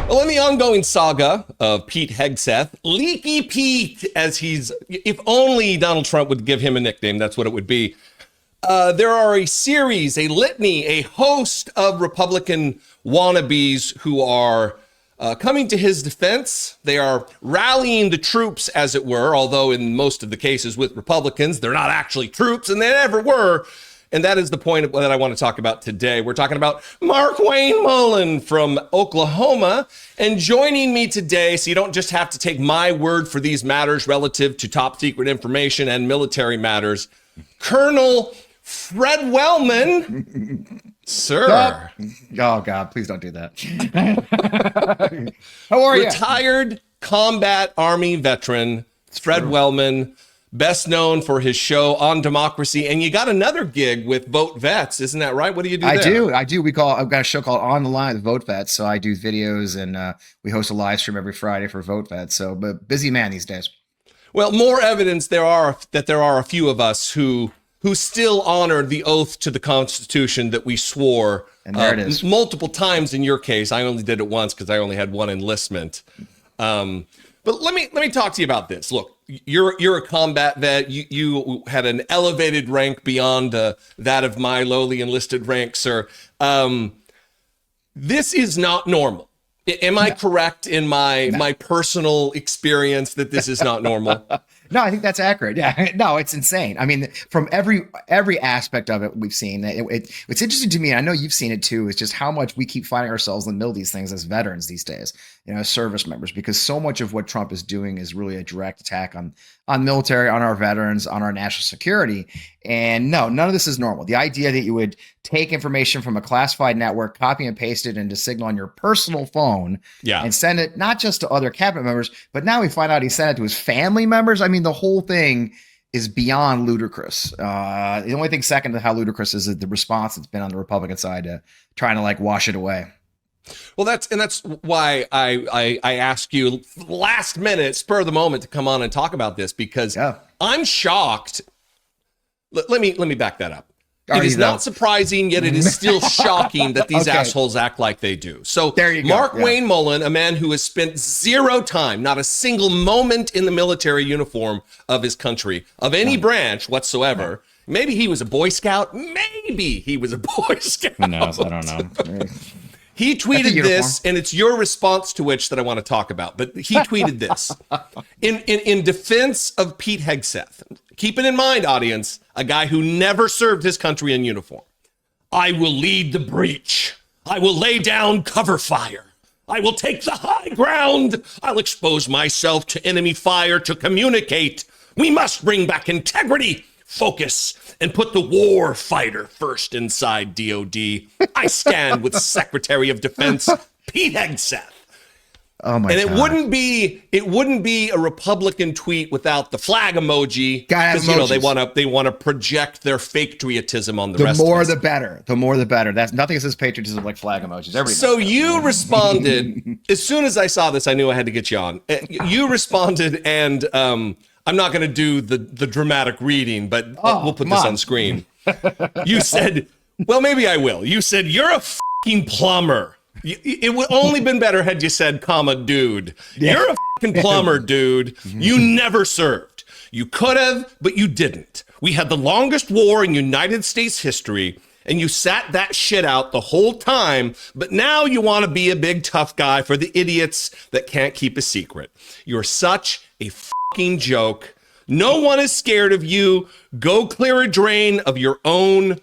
Well, in the ongoing saga of Pete Hegseth, Leaky Pete, as if only Donald Trump would give him a nickname, that's what it would be. There are a series, a litany, a host of Republican wannabes who are coming to his defense. They are rallying the troops, as it were, although in most of the cases with Republicans, they're not actually troops, and they never were. And that is the point that I want to talk about today. We're talking about Markwayne Mullin from Oklahoma. And joining me today, so you don't just have to take my word for these matters relative to top secret information and military matters, Colonel Fred Wellman. Sir. Oh, God, please don't do that. How are you? Retired combat Army veteran, Fred Wellman. Best known for his show on democracy, and you got another gig with Vote Vets, isn't that right? What do you do there? I do. I've got a show called On the Line with Vote Vets, so I do videos and we host a live stream every Friday for Vote Vets. So, but busy man these days. Well, more evidence there are a few of us who still honor the oath to the Constitution that we swore. And there it is. Multiple times in your case. I only did it once because I only had one enlistment. But let me talk to you about this. Look, you're a combat vet. You had an elevated rank beyond that of my lowly enlisted rank, sir. This is not normal. Am I correct in my personal experience that this is not normal? No, I think that's accurate. Yeah, no, it's insane. I mean, from every aspect of it, we've seen it's interesting to me. And I know you've seen it too. Is just how much we keep finding ourselves in the middle of these things as veterans these days, as service members, because so much of what Trump is doing is really a direct attack on military, on our veterans, on our national security. And no, none of this is normal. The idea that you would take information from a classified network, copy and paste it into Signal on your personal phone, and send it not just to other cabinet members, but now we find out he sent it to his family members. I mean, the whole thing is beyond ludicrous. The only thing second to how ludicrous is the response that's been on the Republican side to trying to wash it away. Well, that's why I asked you last minute, spur of the moment, to come on and talk about this, because I'm shocked. Let me back that up. It is not surprising, yet it is still shocking that these assholes act like they do. So there you go. Markwayne Mullin, a man who has spent zero time, not a single moment in the military uniform of his country, of any branch whatsoever. Maybe he was a Boy Scout. Maybe he was a Boy Scout. Who knows? I don't know. He tweeted this, and it's your response to which that I want to talk about. But he tweeted this in defense of Pete Hegseth. Keep it in mind, audience, a guy who never served his country in uniform. I will lead the breach. I will lay down cover fire. I will take the high ground. I'll expose myself to enemy fire to communicate. We must bring back integrity, focus, and put the war fighter first inside DOD. I stand with Secretary of Defense Pete Hegseth. Oh my God. And it wouldn't be a Republican tweet without the flag emoji, because they want to project their fake patriotism on the rest of us. The more the better. The more the better. That's nothing that says patriotism like flag emojis. So you responded as soon as I saw this. I knew I had to get you on. You responded, and I'm not going to do the dramatic reading, but we'll put this on screen. You said, well, maybe I will. You said, you're a fucking plumber. It would only been better had you said, comma, dude. Yeah. You're a fucking plumber, dude. You never served. You could have, but you didn't. We had the longest war in United States history, and you sat that shit out the whole time, but now you want to be a big tough guy for the idiots that can't keep a secret. You're such a fucking joke. No one is scared of you. Go clear a drain of your own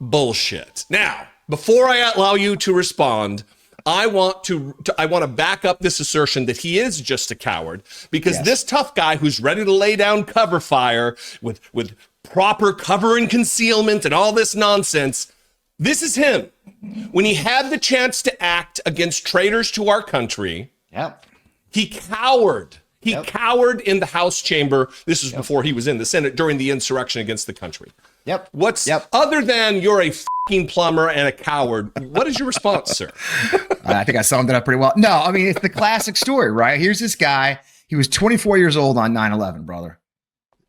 bullshit. Now, before I allow you to respond, I want to back up this assertion that he is just a coward, because this tough guy who's ready to lay down cover fire with proper cover and concealment and all this nonsense, this is him. When he had the chance to act against traitors to our country, he cowered. He cowered in the House chamber. This is before he was in the Senate during the insurrection against the country. Other than you're a fucking plumber and a coward, what is your response, sir? I think I summed it up pretty well. No, I mean, it's the classic story, right? Here's this guy. He was 24 years old on 9/11, brother.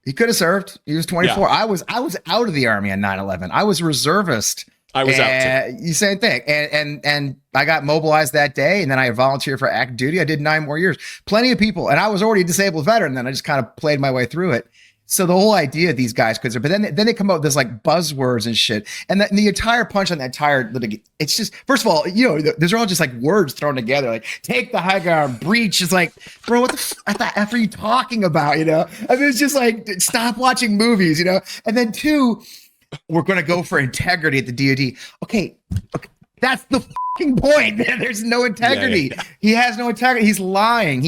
He could have served. He was 24. I was out of the Army on 9/11. I was a reservist I was out too. You same thing. And I got mobilized that day, and then I volunteered for active duty. I did 9 more years. Plenty of people, and I was already a disabled veteran. Then I just kind of played my way through it. So the whole idea of these guys could, but then they come up with this like buzzwords and shit, and the entire punch on the entire, it's just, first of all, those are all just like words thrown together, like take the high ground, breach. Is like, bro, what the F are you talking about? I mean, it's just like, stop watching movies, And then 2, we're going to go for integrity at the DoD. Okay, that's the fucking point. There's no integrity. Yeah. He has no integrity. He's lying.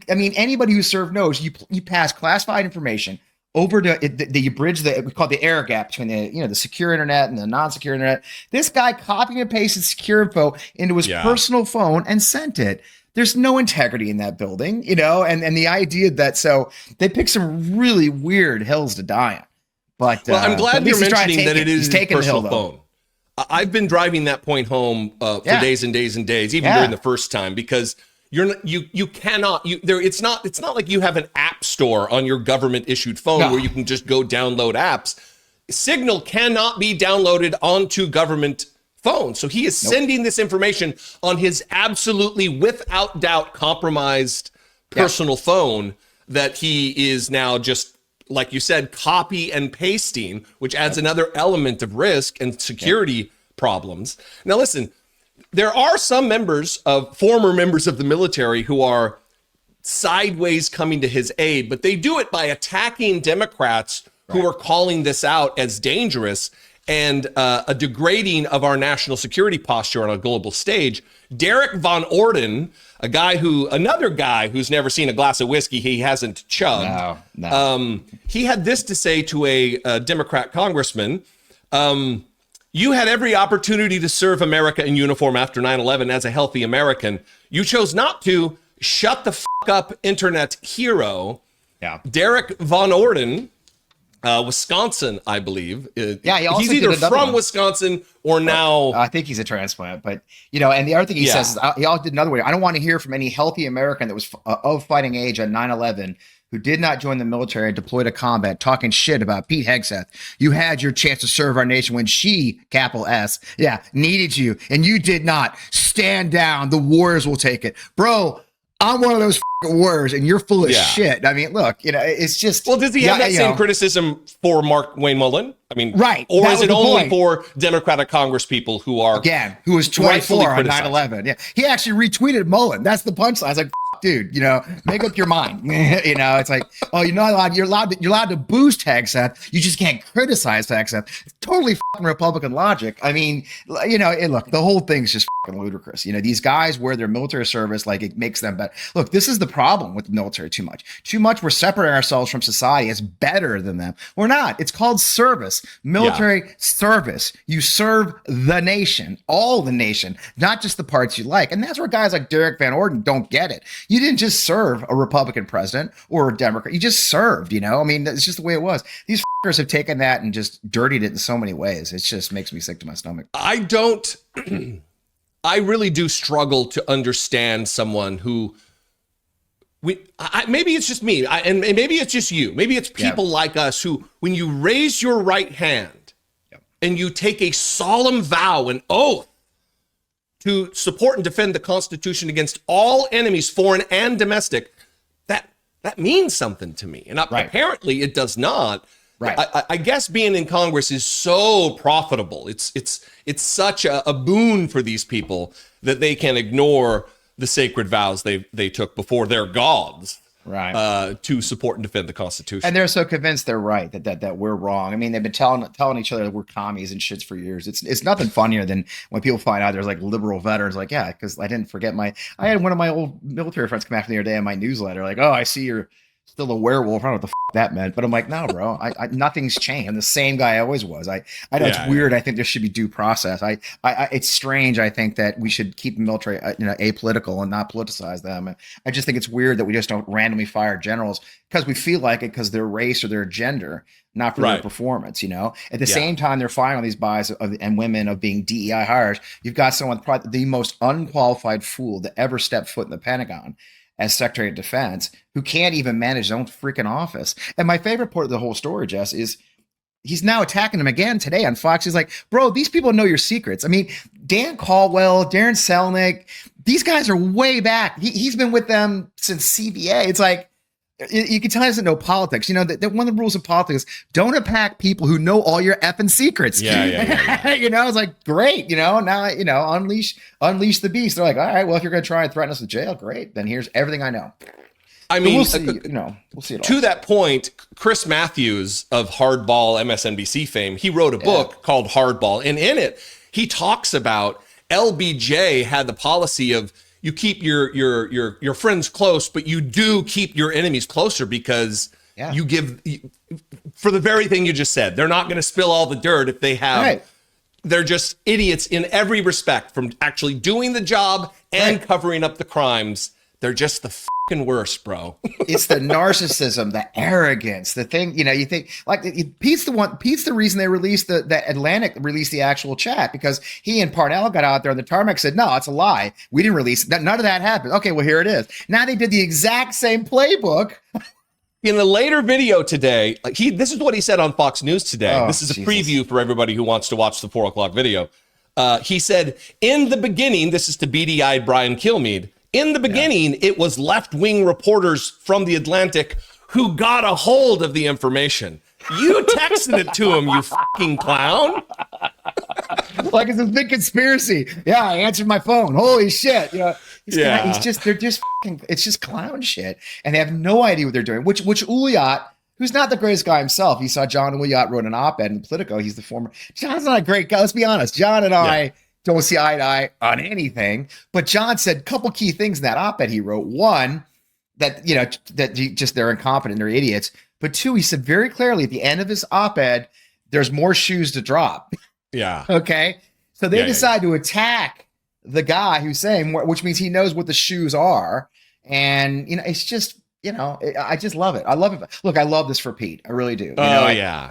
Anybody who served knows you pass classified information over to you bridge we call the air gap between the secure internet and the non-secure internet. This guy copied and pasted secure info into his personal phone and sent it. There's no integrity in that building, and the idea that, so they pick some really weird hills to die on. But I'm glad you're mentioning that it is his personal phone. I've been driving that point home for days and days and days, even during the first time, because you cannot. It's not like you have an app store on your government issued phone where you can just go download apps. Signal cannot be downloaded onto government phones. So he is sending this information on his absolutely, without doubt, compromised personal phone that he is now just, like you said, copy and pasting, which adds another element of risk and security problems. Now, listen, there are some former members of the military who are sideways coming to his aid, but they do it by attacking Democrats who are calling this out as dangerous and a degrading of our national security posture on a global stage. Derek Von Orden, another guy who's never seen a glass of whiskey he hasn't chugged. No. He had this to say to a Democrat congressman. You had every opportunity to serve America in uniform after 9/11 as a healthy American. You chose not to. Shut the fuck up, internet hero. Yeah. Derek Von Orden, Wisconsin, I believe. He's either from Wisconsin or now. I think he's a transplant, but and the other thing he says is he also did another way. I don't want to hear from any healthy American that was of fighting age on 9/11 who did not join the military and deploy to combat, talking shit about Pete Hegseth. You had your chance to serve our nation when she, capital S, needed you, and you did not. Stand down. The warriors will take it, bro. I'm one of those warriors, and you're full of shit. I mean, look, it's just. Well, does he have that same criticism for Markwayne Mullin? I mean, right. Or is it only for Democratic Congress people who are who was 24 on 9/11? Yeah, he actually retweeted Mullin. That's the punchline. I was like, dude, make up your mind. It's like, oh, you're not allowed. You're allowed to boost Hegseth. You just can't criticize Hegseth. It's totally fucking Republican logic. I mean, look, the whole thing's just fucking ludicrous. These guys wear their military service like it makes them better. Look, this is the problem with the military. Too much. We're separating ourselves from society as better than them. We're not. It's called service. Military service. You serve the nation, all the nation, not just the parts you like. And that's where guys like Derek Van Orden don't get it. You didn't just serve a Republican president or a Democrat. You just served, I mean, that's just the way it was. These fuckers have taken that and just dirtied it in so many ways. It just makes me sick to my stomach. I really do struggle to understand someone who maybe it's just me, and maybe it's just you. Maybe it's people like us who, when you raise your right hand and you take a solemn vow, an oath, to support and defend the Constitution against all enemies, foreign and domestic, that means something to me. And apparently it does not. Right. I guess being in Congress is so profitable. It's such a boon for these people that they can ignore the sacred vows they took before their gods. To support and defend the Constitution. And they're so convinced they're right, that we're wrong. I mean, they've been telling each other that we're commies and shits for years. It's nothing funnier than when people find out there's like liberal veterans, like, because I didn't forget I had one of my old military friends come after the other day in my newsletter, like, oh, I see you're still a werewolf. I don't know what the that meant, but I'm like, no, bro, I nothing's changed. I'm the same guy I always was. I know it's weird. I think there should be due process. It's strange. I think that we should keep the military, apolitical and not politicize them. I just think it's weird that we just don't randomly fire generals because we feel like it because their race or their gender, not for their performance. At the same time, they're firing on these guys and women of being DEI hires. You've got someone probably the most unqualified fool to ever step foot in the Pentagon as Secretary of Defense, who can't even manage his own freaking office. And my favorite part of the whole story, Jess, is he's now attacking him again today on Fox. He's like, bro, these people know your secrets. I mean, Dan Caldwell, Darren Selnick, these guys are way back. He's been with them since CBA. It's like, you can tell he doesn't know politics. You know, that one of the rules of politics is don't attack people who know all your effing secrets. Yeah. You know, it's like, great. You know, now, you know, unleash the beast. They're like, all right, well, if you're going to try and threaten us with jail, great. Then here's everything I know. I mean, we'll see, we'll see it all. To that point, Chris Matthews of Hardball MSNBC fame, he wrote a book called Hardball. And in it, he talks about LBJ had the policy of, you keep your friends close, but you do keep your enemies closer because you give, for the very thing you just said. They're not going to spill all the dirt if they have, they're just idiots in every respect, from actually doing the job and covering up the crimes. They're just the fucking worst, bro. It's the narcissism, the arrogance, the thing, you know, you think like Pete's the reason they released the Atlantic released the actual chat, because he and Parnell got out there on the tarmac, said, no, it's a lie. We didn't release that. None of that happened. Okay, well, here it is. Now they did the exact same playbook. In a later video today, this is what he said on Fox News today. Oh, this is a preview for everybody who wants to watch the 4 o'clock video. He said, in the beginning, this is to beady-eyed Brian Kilmeade, in the beginning, it was left-wing reporters from the Atlantic who got a hold of the information. You texted it to him, you fucking clown. Like it's a big conspiracy. Yeah, I answered my phone. Holy shit. You know, they're just fucking, it's just clown shit. And they have no idea what they're doing, which Uliat, who's not the greatest guy himself. You saw John Uliat wrote an op-ed in Politico. He's the former, John's not a great guy. Let's be honest. John and I don't see eye to eye on anything, but John said a couple key things in that op-ed he wrote. One, that, you know, they're incompetent, they're idiots. But two, he said very clearly at the end of his op-ed, there's more shoes to drop. Yeah. Okay. So they decide to attack the guy who's saying, which means he knows what the shoes are. And, you know, it's just, you know, I just love it. I love it. Look, I love this for Pete. I really do. You know,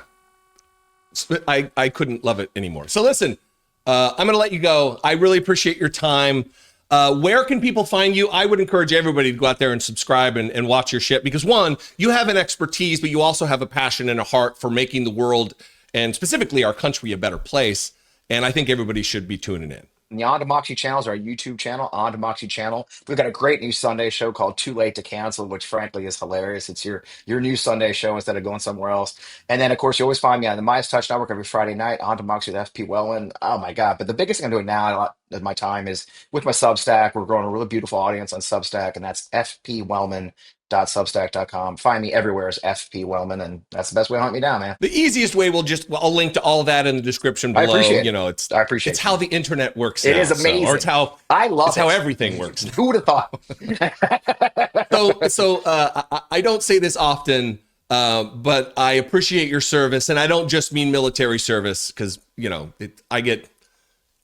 I couldn't love it anymore. So listen, I'm going to let you go. I really appreciate your time. Where can people find you? I would encourage everybody to go out there and subscribe and watch your shit, because one, you have an expertise, but you also have a passion and a heart for making the world and specifically our country a better place. And I think everybody should be tuning in. And the On Democracy channel is our YouTube channel, On Democracy channel. We've got a great new Sunday show called Too Late to Cancel, which frankly is hilarious. It's your new Sunday show instead of going somewhere else. And then, of course, you always find me on the Midas Touch Network every Friday night, On Democracy with Pete Wellman. Oh, my God. But the biggest thing I'm doing now a lot of my time is with my Substack. We're growing a really beautiful audience on Substack, and that's fpwellman.substack.com. Find me everywhere as FP Wellman, and that's the best way to hunt me down, man. The easiest way, I'll link to all of that in the description below. I appreciate it. You know, I appreciate it's how the internet works. It is amazing. Or it's how everything works. Who would have thought? So I don't say this often, but I appreciate your service, and I don't just mean military service, because, you know, I get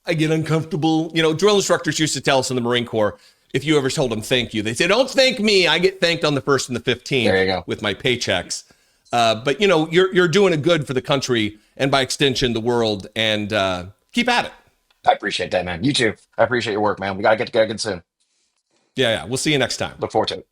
uncomfortable. You know, drill instructors used to tell us in the Marine Corps, if you ever told them thank you, they say, don't thank me. I get thanked on the 1st and the 15th there you go. with my paychecks. But, you know, you're doing a good for the country and by extension, the world, and keep at it. I appreciate that, man. You too. I appreciate your work, man. We got to get together again soon. Yeah. We'll see you next time. Look forward to it.